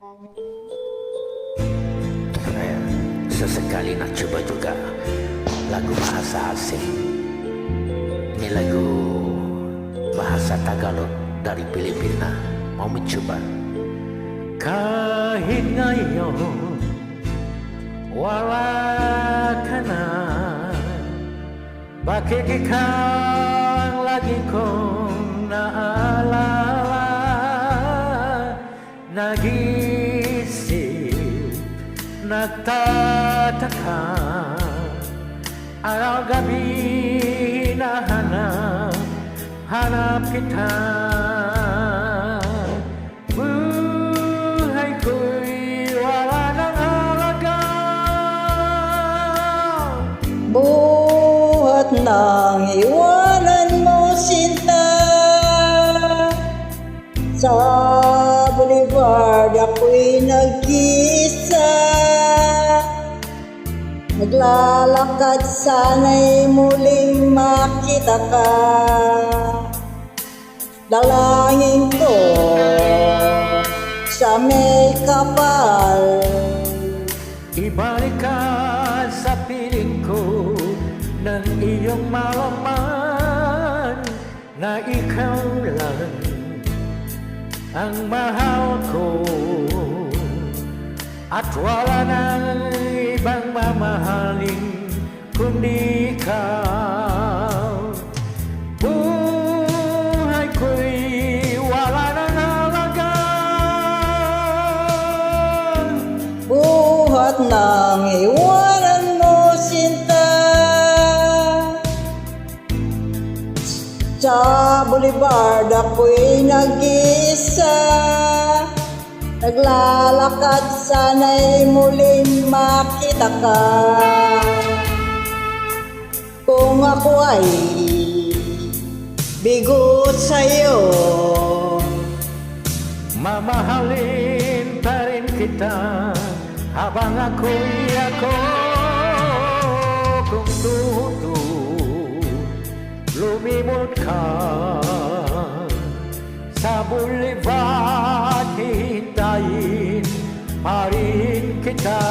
Saya sesekali nak coba juga lagu bahasa asing. Ini lagu bahasa Tagalog dari Filipina. Mau mencoba? Kahit ngayon wala ka na, bakit ikaw lagi kong naalala? Nag-iisip, nagtataka, araw-gabi hanap kita. Buhay ko'y wala nang halaga. Buhat nang iwanan mo sinta. Sa boulevard ako'y nag-iisa. Naglalakad sana'y muling makita ka. Dalangin ko sa may kapal. Ibalik ka sa piling ko ng iyong malaman na ikaw lang ang mahal ko, at wala nang ibang mamahalin kundi ikaw. Buhay ko'y wala nang halaga. Buhat nang iwanan mo sinta. Sa boulevard ako'y nag-iisa. Naglalakad sana'y muling makita ka. Kung ako ay bigo sa'yo, mamahalin pa rin kita habang ako'y ako. Kung tuto lumimot ka sa boulevard, hintayin pa rin kita.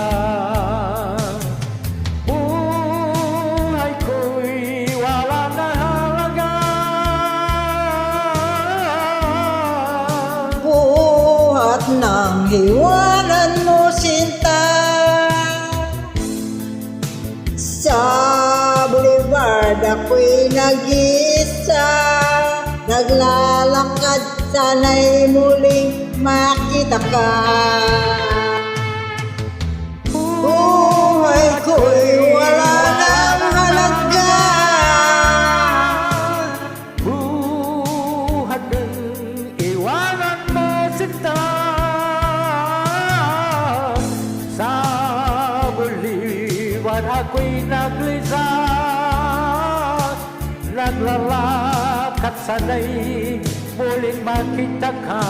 Buhay ko'y wala na halaga. buhat nang iwanan mo sinta. Sa boulevard ako'y nag-iisa. Naglalakad sana'y muling makita ka. Buhay ko'y wala nang halaga. Buhat ng iwanan mo sinta. Sa boulevard ako'y naglisa. Naglalakad sana'y muling makita ka.